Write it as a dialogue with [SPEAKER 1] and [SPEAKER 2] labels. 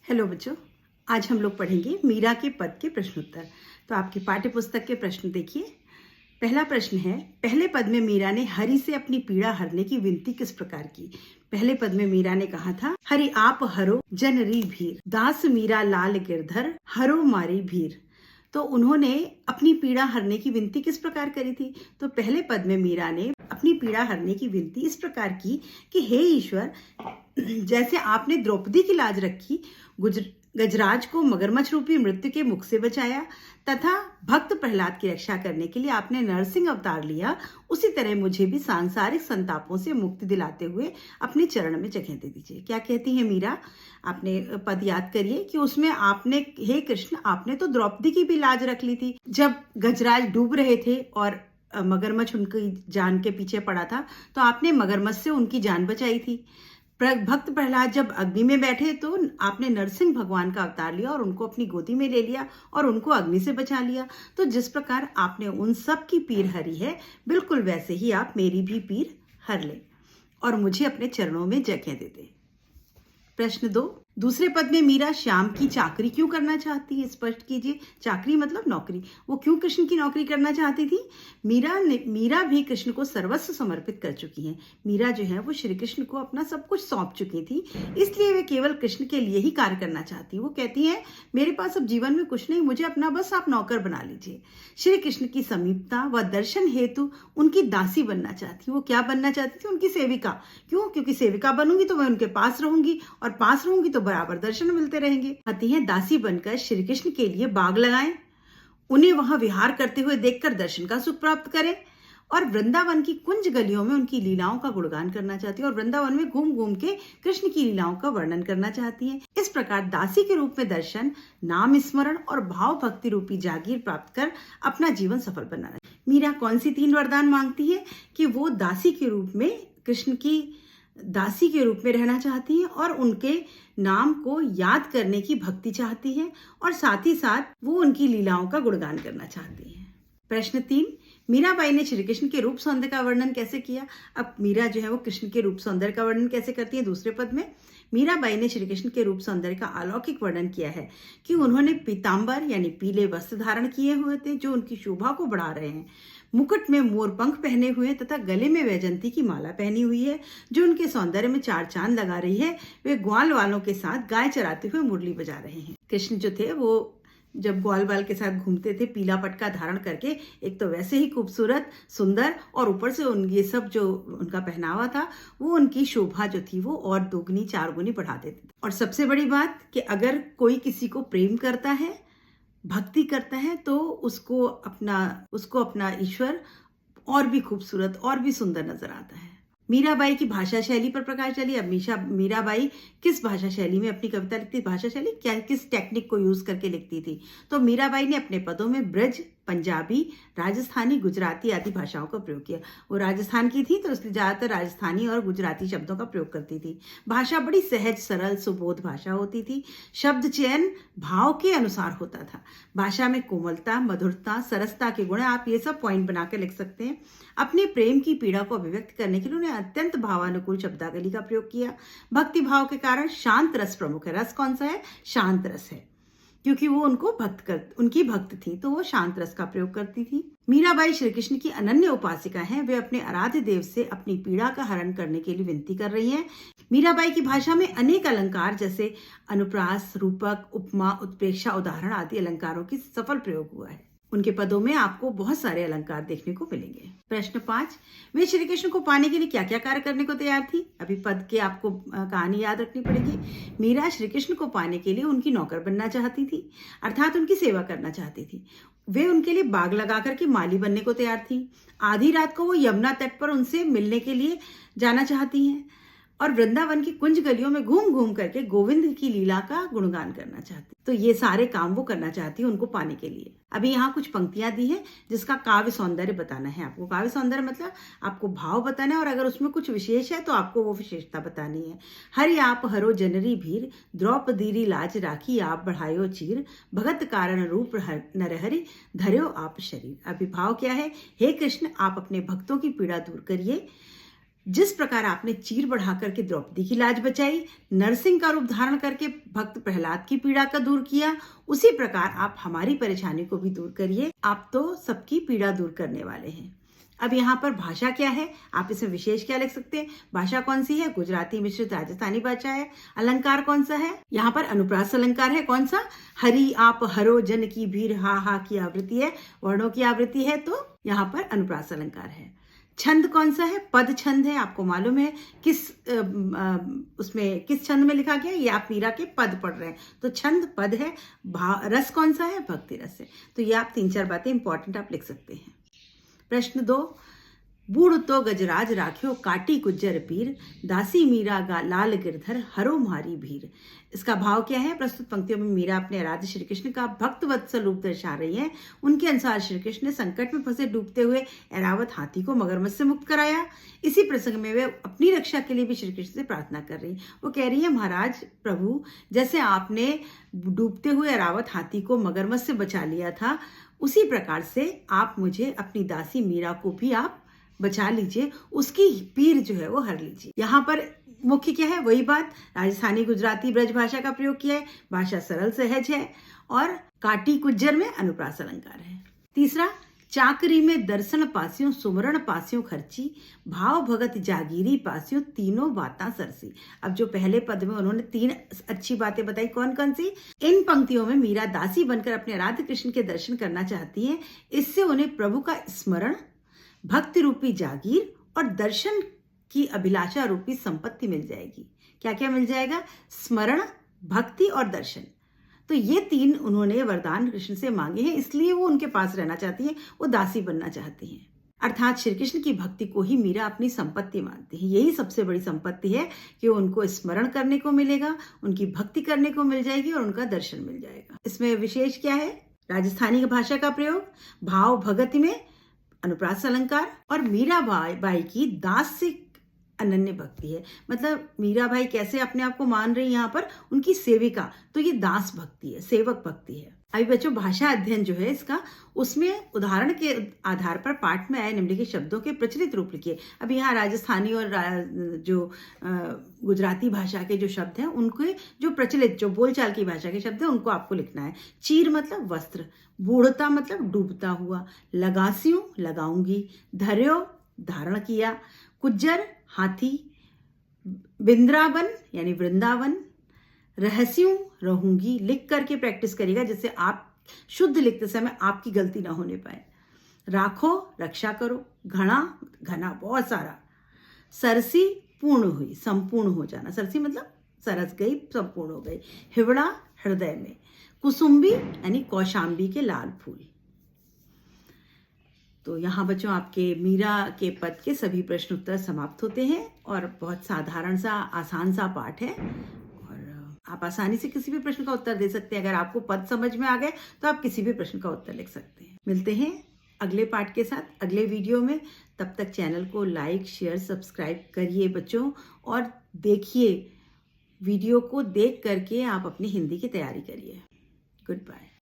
[SPEAKER 1] Hello बच्चों, आज हम लोग पढ़ेंगे मीरा के पद के प्रश्न उत्तर। तो आपकी पाठ्य पुस्तक के प्रश्न देखिए। पहला प्रश्न है, पहले पद में मीरा ने हरि से अपनी पीड़ा हरने की विनती किस प्रकार की। पहले पद में मीरा ने कहा था, हरि आप हरो जनरी भीर, दास मीरा लाल गिरधर हरो मारी भीर। तो उन्होंने अपनी पीड़ा हरने की विनती किस प्रकार करी थी। तो पहले पद में मीरा ने अपनी पीड़ा हरने की विनती इस प्रकार की कि हे ईश्वर, जैसे आपने द्रौपदी की लाज रखी, गजराज को मगरमच्छ रूपी मृत्यु के मुख से बचाया तथा भक्त प्रहलाद की रक्षा करने के लिए आपने नरसिंह अवतार लिया, उसी तरह मुझे भी सांसारिक संतापों से मुक्ति दिलाते हुए अपने चरण में जगह दे दीजिए। क्या कहती है मीरा, आपने पद याद करिए कि उसमें आपने, हे कृष्ण, आपने तो द्रौपदी की भी लाज रख ली थी जब गजराज डूब रहे थे और मगरमच्छ उनकी जान के पीछे पड़ा था, तो आपने मगरमच्छ से उनकी जान बचाई थी। भक्त प्रहलाद जब अग्नि में बैठे तो आपने नरसिंह भगवान का अवतार लिया और उनको अपनी गोदी में ले लिया और उनको अग्नि से बचा लिया। तो जिस प्रकार आपने उन सब की पीर हरी है, बिल्कुल वैसे ही आप मेरी भी पीर हर ले और मुझे अपने चरणों में जगह दे दे। प्रश्न 2, दूसरे पद में मीरा श्याम की चाकरी क्यों करना चाहती है, स्पष्ट कीजिए। चाकरी मतलब नौकरी, वो क्यों कृष्ण की नौकरी करना चाहती थी। मीरा भी कृष्ण को सर्वस्व समर्पित कर चुकी हैं। मीरा जो है वो श्री कृष्ण को अपना सब कुछ सौंप चुकी थी, इसलिए वे केवल कृष्ण के लिए ही कार्य करना चाहती। वो कहती हैं, मेरे पास अब जीवन में कुछ नहीं, मुझे अपना बस आप नौकर बना लीजिए। श्री कृष्ण की समीपता व दर्शन हेतु उनकी दासी बनना चाहती। वो क्या बनना चाहती थी, उनकी सेविका। क्यों? क्योंकि सेविका बनूंगी तो मैं उनके पास रहूंगी और पास रहूंगी तो बराबर दर्शन मिलते रहेंगे। कहती हैं, दासी बनकर श्री कृष्ण के लिए बाग लगाएं, उन्हें वहां विहार करते हुए देखकर दर्शन का सुख प्राप्त करें और वृंदावन की कुंज गलियों में उनकी लीलाओं का गुणगान करना चाहती है और वृंदावन में घूम घूम के कृष्ण की लीलाओं का वर्णन करना चाहती हैं। इस प्रकार दासी के रूप में दर्शन, नाम स्मरण और भाव भक्ति रूपी जागीर प्राप्त कर अपना जीवन सफल बनाना। मीरा कौन सी 3 वरदान मांगती है कि वो दासी के रूप में, कृष्ण की दासी के रूप में रहना चाहती हैं और उनके नाम को याद करने की भक्ति चाहती हैं और साथ ही साथ वो उनकी लीलाओं का गुणगान करना चाहती हैं। प्रश्न 3, मीराबाई ने श्री कृष्ण के रूप सौंदर्य का वर्णन कैसे किया। अब मीरा जो है वो कृष्ण के रूप सौंदर्य का वर्णन कैसे करती है। दूसरे पद में मीराबाई ने श्री कृष्ण के रूप सौंदर्य का अलौकिक वर्णन किया है कि उन्होंने पीतांबर यानी पीले वस्त्र धारण किए हुए थे जो उनकी शोभा को बढ़ा रहे हैं, मुकुट में मोर पंख पहने हुए तथा गले में वैजंती की माला पहनी हुई है जो उनके सौंदर्य में 4 चांद लगा रही है। वे ग्वाल वालों के साथ गाय चराते हुए मुरली बजा रहे हैं। कृष्ण जो थे वो जब ग्वाल बाल के साथ घूमते थे पीला पटका धारण करके, एक तो वैसे ही खूबसूरत सुंदर और ऊपर से ये सब जो उनका पहनावा था वो उनकी शोभा जो थी वो और 2 गुनी 4 गुनी बढ़ा देते थे। और सबसे बड़ी बात कि अगर कोई किसी को प्रेम करता है, भक्ति करता है, तो उसको अपना ईश्वर और भी खूबसूरत और भी सुंदर नजर आता है। मीराबाई की भाषा शैली पर प्रकाश डालिए। अब मीराबाई किस भाषा शैली में अपनी कविता लिखती, भाषा शैली क्या, किस टेक्निक को यूज करके लिखती थी। तो मीराबाई ने अपने पदों में ब्रज, पंजाबी, राजस्थानी, गुजराती आदि भाषाओं का प्रयोग किया। वो राजस्थान की थी तो इसलिए ज्यादातर राजस्थानी और गुजराती शब्दों का प्रयोग करती थी। भाषा बड़ी सहज, सरल, सुबोध भाषा होती थी। शब्द चयन भाव के अनुसार होता था। भाषा में कोमलता, मधुरता, सरसता के गुण, आप ये सब पॉइंट बनाकर लिख सकते हैं। अपने प्रेम की पीड़ा को अभिव्यक्त करने के लिए उन्होंने अत्यंत भावानुकूल शब्दावली का प्रयोग किया। भक्ति भाव के कारण शांत रस प्रमुख है। रस कौन सा है? शांत रस है, क्योंकि वो उनकी भक्त थी तो वो शांत रस का प्रयोग करती थी। मीराबाई श्री कृष्ण की अनन्य उपासिका हैं। वे अपने आराध्य देव से अपनी पीड़ा का हरण करने के लिए विनती कर रही हैं। मीराबाई की भाषा में अनेक अलंकार जैसे अनुप्रास, रूपक, उपमा, उत्प्रेक्षा, उदाहरण आदि अलंकारों की सफल प्रयोग हुआ है। उनके पदों में आपको बहुत सारे अलंकार देखने को मिलेंगे। प्रश्न 5, वे श्री कृष्ण को पाने के लिए क्या क्या कार्य करने को तैयार थी। अभी पद के आपको कहानी याद रखनी पड़ेगी। मीरा श्री कृष्ण को पाने के लिए उनकी नौकर बनना चाहती थी, अर्थात उनकी सेवा करना चाहती थी। वे उनके लिए बाग लगा करके माली बनने को तैयार थी। आधी रात को वो यमुना तट पर उनसे मिलने के लिए जाना चाहती हैं और वृंदावन की कुंज गलियों में घूम घूम करके गोविंद की लीला का गुणगान करना चाहती। तो ये सारे काम वो करना चाहती है उनको पाने के लिए। अभी यहाँ कुछ पंक्तियां दी है जिसका काव्य सौंदर्य बताना है आपको। काव्य सौंदर्य मतलब आपको भाव बताना है और अगर उसमें कुछ विशेष है तो आपको वो विशेषता बतानी है। हरि आप हरो जनरी भीर, द्रौपदी लाज राखी आप बढ़ायो चीर, भगत कारण रूप नरहरि धर्यो आप शरीर। अभी भाव क्या है? हे कृष्ण, आप अपने भक्तों की पीड़ा दूर करिए, जिस प्रकार आपने चीर बढ़ा करके द्रौपदी की लाज बचाई, नरसिंह का रूप धारण करके भक्त प्रहलाद की पीड़ा का दूर किया, उसी प्रकार आप हमारी परेशानी को भी दूर करिए। आप तो सबकी पीड़ा दूर करने वाले हैं। अब यहाँ पर भाषा क्या है, आप इसमें विशेष क्या लिख सकते हैं? भाषा कौन सी है? गुजराती मिश्रित राजस्थानी भाषा है। अलंकार कौन सा है? यहाँ पर अनुप्रास अलंकार है। कौन सा? हरि आप हरो जन की भीड़ हा हा की आवृत्ति है, वर्णों की आवृत्ति है, तो यहाँ पर अनुप्रास अलंकार है। छंद कौन सा है? पद छंद है। आपको मालूम है उसमें किस छंद में लिखा गया? ये आप मीरा के पद पढ़ रहे हैं, तो छंद पद है। रस कौन सा है? भक्ति रस है। तो ये आप 3-4 बातें इंपॉर्टेंट आप लिख सकते हैं। प्रश्न 2, बूढ़ तो गजराज राख्यो काटी गुज्जर पीर, दासी मीरा गा लाल गिरधर हरो मारी भीर। इसका भाव क्या है? प्रस्तुत पंक्तियों में मीरा अपने आराध्य श्री कृष्ण का भक्त वत्सल रूप दर्शा रही है। उनके अनुसार श्री कृष्ण ने संकट में फंसे डूबते हुए ऐरावत हाथी को मगरमच्छ से मुक्त कराया। इसी प्रसंग में वे अपनी रक्षा के लिए भी श्री कृष्ण से प्रार्थना कर रही। वो कह रही है, महाराज प्रभु, जैसे आपने डूबते हुए ऐरावत हाथी को मगरमच्छ से बचा लिया था, उसी प्रकार से आप मुझे अपनी दासी मीरा को भी आप बचा लीजिए, उसकी पीर जो है वो हर लीजिए। यहाँ पर मुख्य क्या है? वही बात, राजस्थानी गुजराती ब्रज भाषा का प्रयोग किया है। भाषा सरल सहज है और काटी गुज्जर में अनुप्रास अलंकार है। तीसरा, चाकरी में दर्शन पासियों सुमरण पासियों खर्ची, भाव भगत जागीरी पासियों तीनों बातां सरसी। अब जो पहले पद में उन्होंने 3 अच्छी बातें बताई, कौन कौन सी? इन पंक्तियों में मीरा दासी बनकर अपने आराध्य कृष्ण के दर्शन करना चाहती है। इससे उन्हें प्रभु का स्मरण, भक्ति रूपी जागीर और दर्शन की अभिलाषा रूपी संपत्ति मिल जाएगी। क्या क्या मिल जाएगा? स्मरण, भक्ति और दर्शन। तो ये 3 उन्होंने वरदान कृष्ण से मांगे हैं, इसलिए वो उनके पास रहना चाहती है, वो दासी बनना चाहती हैं। अर्थात श्री कृष्ण की भक्ति को ही मीरा अपनी संपत्ति मानती है। यही सबसे बड़ी संपत्ति है कि उनको स्मरण करने को मिलेगा, उनकी भक्ति करने को मिल जाएगी और उनका दर्शन मिल जाएगा। इसमें विशेष क्या है? राजस्थानी भाषा का प्रयोग, भाव भगति में अनुप्रास अलंकार और मीरा बाई की दास से अनन्य भक्ति है। मतलब मीरा भाई कैसे अपने आप को मान रही है यहाँ पर? उनकी सेविका, तो ये दास भक्ति है, सेवक भक्ति है। अभी बच्चों, भाषा अध्ययन जो है इसका, उसमें उदाहरण के आधार पर पाठ में आए निम्नलिखित शब्दों के प्रचलित रूप लिखिए। अब यहाँ राजस्थानी और जो गुजराती भाषा के जो शब्द हैं, उनके जो प्रचलित, जो बोलचाल की भाषा के शब्द हैं, उनको आपको लिखना है। चीर मतलब वस्त्र, बूढ़ता मतलब डूबता हुआ, लगासियों लगाऊंगी, धर्यो धारण किया, कुज्जर हाथी, बिंद्रावन यानी वृंदावन, रहस्यों रहूंगी। लिख करके प्रैक्टिस करिएगा, जिससे आप शुद्ध लिखते समय आपकी गलती ना होने पाए। राखो रक्षा करो, घना घना बहुत सारा, सरसी पूर्ण हुई, संपूर्ण हो जाना। सरसी मतलब सरस गई, संपूर्ण हो गई। हिवड़ा हृदय में, कुसुम्बी यानी कौशाम्बी के लाल फूल। तो यहाँ बच्चों आपके मीरा के पद के सभी प्रश्न उत्तर समाप्त होते हैं और बहुत साधारण सा आसान सा पाठ है और आप आसानी से किसी भी प्रश्न का उत्तर दे सकते हैं। अगर आपको पद समझ में आ गए तो आप किसी भी प्रश्न का उत्तर लिख सकते हैं। मिलते हैं अगले पाठ के साथ अगले वीडियो में। तब तक चैनल को लाइक शेयर सब्सक्राइब करिए बच्चों, और देखिए वीडियो को देख करके आप अपनी हिंदी की तैयारी करिए। Good bye.